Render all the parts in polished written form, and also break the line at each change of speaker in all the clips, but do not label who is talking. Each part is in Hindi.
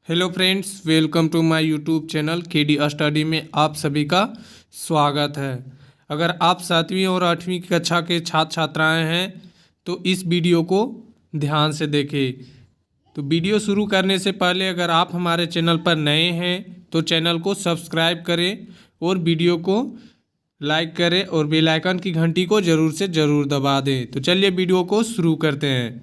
Hello friends, welcome to my YouTube channel KD study में आप सभी का स्वागत है। अगर आप 7वीं और 8वीं कक्षा के छात्र छात्राएं हैं तो इस वीडियो को ध्यान से देखें। तो वीडियो शुरू करने से पहले अगर आप हमारे चैनल पर नए हैं तो चैनल को सब्सक्राइब करें और वीडियो को लाइक करें और बेल आइकन की घंटी को ज़रूर से ज़रूर दबा दें। तो चलिए वीडियो को शुरू करते हैं।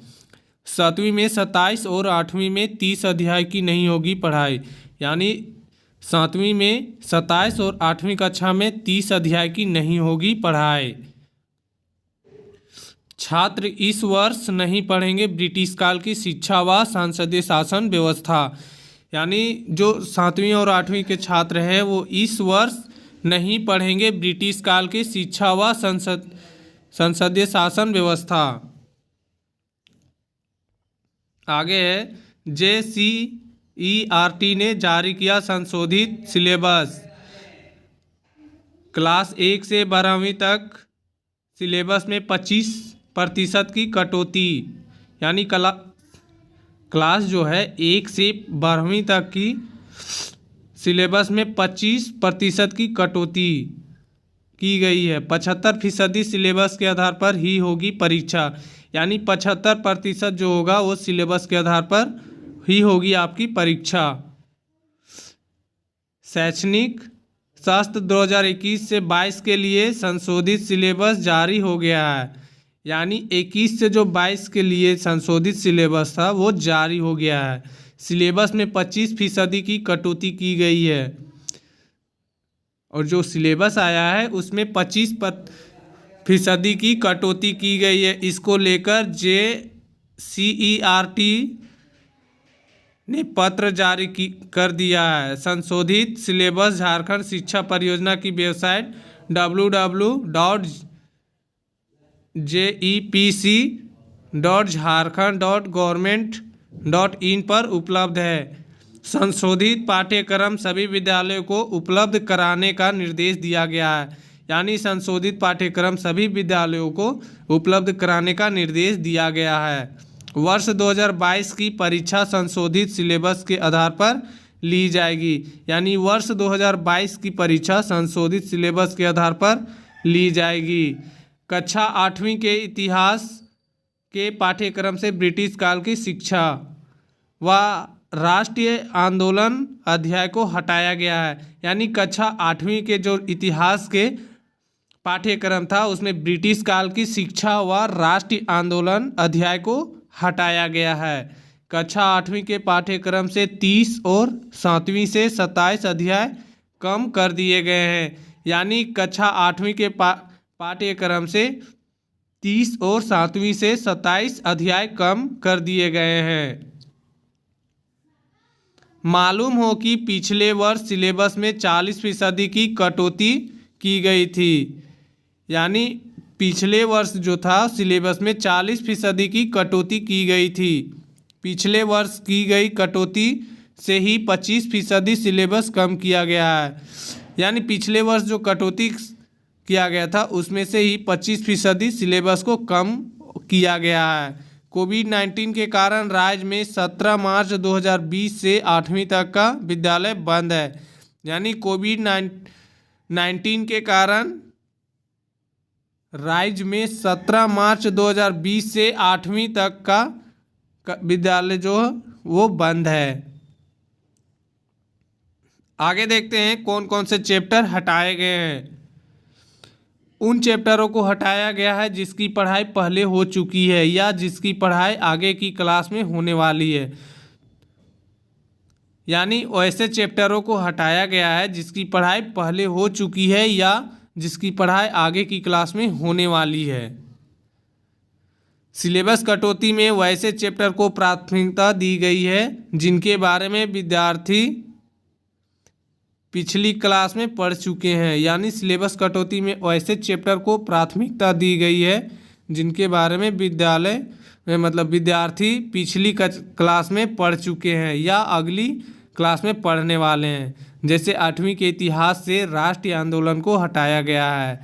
7वीं में 27 और 8वीं में 30 अध्याय की नहीं होगी पढ़ाई, यानी 7वीं में 27 और 8वीं कक्षा में 30 अध्याय की नहीं होगी पढ़ाई। छात्र इस वर्ष नहीं पढ़ेंगे ब्रिटिश काल की शिक्षा व संसदीय शासन व्यवस्था, यानी जो 7वीं और 8वीं के छात्र हैं वो इस वर्ष नहीं पढ़ेंगे ब्रिटिश काल की शिक्षा व संसदीय शासन व्यवस्था। आगे है, JCERT ने जारी किया संशोधित सिलेबस। क्लास 1 से 12वीं तक सिलेबस में 25% की कटौती, यानी क्लास जो है 1 से 12वीं तक की सिलेबस में 25% की कटौती की गई है। 75% सिलेबस के आधार पर ही होगी परीक्षा, यानी 75% जो होगा वो सिलेबस के आधार पर ही होगी आपकी परीक्षा। शैक्षणिक सत्र 2021 से 22 के लिए संशोधित सिलेबस जारी हो गया है, यानी 21 से जो 22 के लिए संशोधित सिलेबस था वो जारी हो गया है। सिलेबस में 25% की कटौती की गई है और जो सिलेबस आया है उसमें 25% की कटौती की गई है। इसको लेकर JCERT ने पत्र जारी कर दिया है। संशोधित सिलेबस झारखंड शिक्षा परियोजना की वेबसाइट www.jepc.jharkhand.government.in पर उपलब्ध है। संशोधित पाठ्यक्रम सभी विद्यालयों को उपलब्ध कराने का निर्देश दिया गया है, यानी संशोधित पाठ्यक्रम सभी विद्यालयों को उपलब्ध कराने का निर्देश दिया गया है। वर्ष 2022 की परीक्षा संशोधित सिलेबस के आधार पर ली जाएगी, यानी वर्ष 2022 की परीक्षा संशोधित सिलेबस के आधार पर ली जाएगी। कक्षा 8वीं के इतिहास के पाठ्यक्रम से ब्रिटिश काल की शिक्षा व राष्ट्रीय आंदोलन अध्याय को हटाया गया है, यानी कक्षा 8वीं के जो इतिहास के पाठ्यक्रम था उसमें ब्रिटिश काल की शिक्षा व राष्ट्रीय आंदोलन अध्याय को हटाया गया है। कक्षा 8वीं के पाठ्यक्रम से 30 और 7वीं से 27 अध्याय कम कर दिए गए हैं, यानी कक्षा 8वीं के पाठ्यक्रम से 30 और 7वीं से 27 अध्याय कम कर दिए गए हैं। मालूम हो कि पिछले वर्ष सिलेबस में 40% की कटौती की गई थी, यानी पिछले वर्ष जो था सिलेबस में 40% की कटौती की गई थी। पिछले वर्ष की गई कटौती से ही 25% सिलेबस कम किया गया है, यानी पिछले वर्ष जो कटौती किया गया था उसमें से ही 25% सिलेबस को कम किया गया है। कोविड-19 के कारण राज्य में 17 मार्च 2020 से 8वीं तक का विद्यालय बंद है, यानी कोविड-19 के कारण राज्य में 17 मार्च 2020 से 8वीं तक का विद्यालय जो वो बंद है। आगे देखते हैं कौन कौन से चैप्टर हटाए गए हैं। उन चैप्टरों को हटाया गया है जिसकी पढ़ाई पहले हो चुकी है या जिसकी पढ़ाई आगे की क्लास में होने वाली है, यानी वैसे चैप्टरों को हटाया गया है जिसकी पढ़ाई पहले हो चुकी है या जिसकी पढ़ाई आगे की क्लास में होने वाली है। सिलेबस कटौती में वैसे चैप्टर को प्राथमिकता दी गई है जिनके बारे में विद्यार्थी पिछली क्लास में पढ़ चुके हैं, यानी सिलेबस कटौती में वैसे चैप्टर को प्राथमिकता दी गई है जिनके बारे में विद्यार्थी पिछली क्लास में पढ़ चुके हैं या अगली क्लास में पढ़ने वाले हैं। जैसे 8वीं के इतिहास से राष्ट्रीय आंदोलन को हटाया गया है,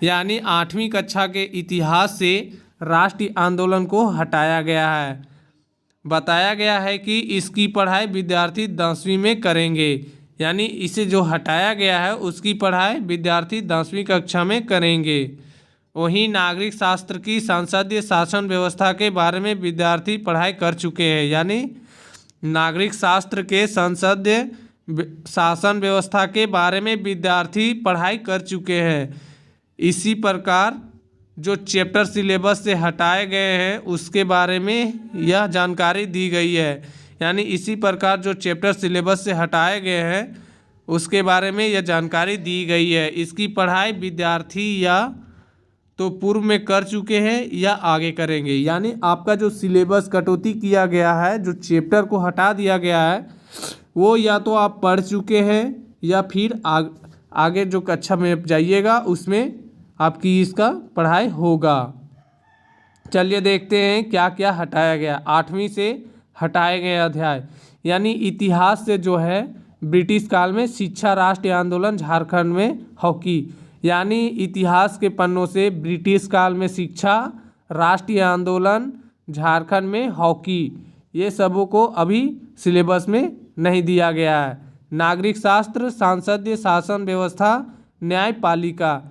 यानी 8वीं कक्षा के इतिहास से राष्ट्रीय आंदोलन को हटाया गया है। बताया गया है कि इसकी पढ़ाई विद्यार्थी 10वीं में करेंगे। यानी इसे जो हटाया गया है उसकी पढ़ाई विद्यार्थी 10वीं कक्षा में करेंगे। वहीं नागरिक शास्त्र की संसदीय शासन व्यवस्था के बारे में विद्यार्थी पढ़ाई कर चुके हैं। यानी नागरिक शास्त्र के संसदीय शासन व्यवस्था के बारे में विद्यार्थी पढ़ाई कर चुके हैं। इसी प्रकार जो चैप्टर सिलेबस से हटाए गए हैं उसके बारे में यह जानकारी दी गई है। यानी इसी प्रकार जो चैप्टर सिलेबस से हटाए गए हैं उसके बारे में यह जानकारी दी गई है। इसकी पढ़ाई विद्यार्थी या तो पूर्व में कर चुके हैं या आगे करेंगे। यानी आपका जो सिलेबस कटौती किया गया है, जो चैप्टर को हटा दिया गया है, वो या तो आप पढ़ चुके हैं या फिर आगे जो कक्षा में जाइएगा उसमें आपकी इसका पढ़ाई होगा। चलिए देखते हैं क्या क्या हटाया गया। 8वीं से हटाए गए अध्याय, यानी इतिहास से जो है ब्रिटिश काल में शिक्षा, राष्ट्रीय आंदोलन, झारखंड में हॉकी। यानी इतिहास के पन्नों से ब्रिटिश काल में शिक्षा, राष्ट्रीय आंदोलन, झारखंड में हॉकी, ये सबों को अभी सिलेबस में नहीं दिया गया है। नागरिक शास्त्र, संसदीय शासन व्यवस्था, न्यायपालिका,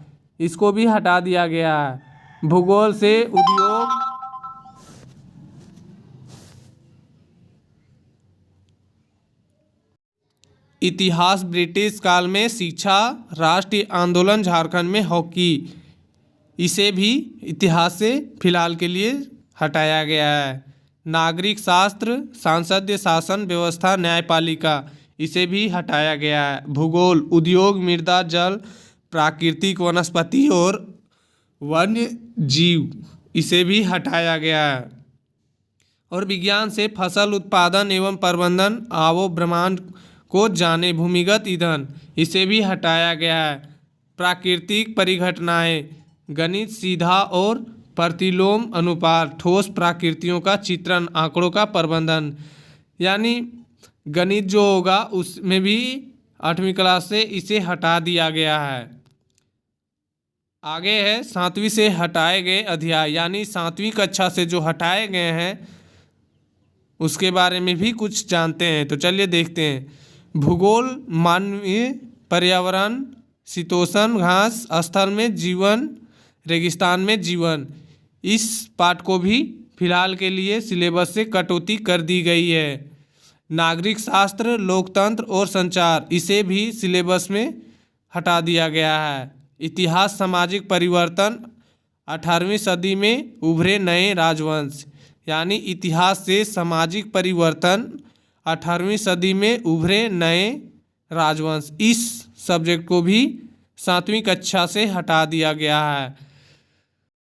इसको भी हटा दिया गया है। भूगोल से उद्योग, इतिहास ब्रिटिश काल में शिक्षा, राष्ट्रीय आंदोलन, झारखंड में हॉकी, इसे भी इतिहास से फिलहाल के लिए हटाया गया है। नागरिक शास्त्र, संसदीय शासन व्यवस्था, न्यायपालिका, इसे भी हटाया गया है। भूगोल, उद्योग, मृदा, जल, प्राकृतिक वनस्पति और वन्य जीव, इसे भी हटाया गया है। और विज्ञान से फसल उत्पादन एवं प्रबंधन, आवो ब्रह्मांड को जाने, भूमिगत ईंधन, इसे भी हटाया गया है। प्राकृतिक परिघटनाएं, गणित, सीधा और प्रतिलोम अनुपात, ठोस प्रकृतियों का चित्रण, आंकड़ों का प्रबंधन, यानी गणित जो होगा उसमें भी 8वीं क्लास से इसे हटा दिया गया है। आगे है 7वीं से हटाए गए अध्याय, यानी 7वीं कक्षा से जो हटाए गए हैं उसके बारे में भी कुछ जानते हैं। तो चलिए देखते हैं। भूगोल, मानवीय पर्यावरण, शीतोष्ण घास, स्थल में जीवन, रेगिस्तान में जीवन, इस पाठ को भी फिलहाल के लिए सिलेबस से कटौती कर दी गई है। नागरिक शास्त्र, लोकतंत्र और संचार, इसे भी सिलेबस में हटा दिया गया है। इतिहास, सामाजिक परिवर्तन, 18वीं सदी में उभरे नए राजवंश, यानी इतिहास से सामाजिक परिवर्तन, 18वीं सदी में उभरे नए राजवंश, इस सब्जेक्ट को भी 7वीं कक्षा से हटा दिया गया है।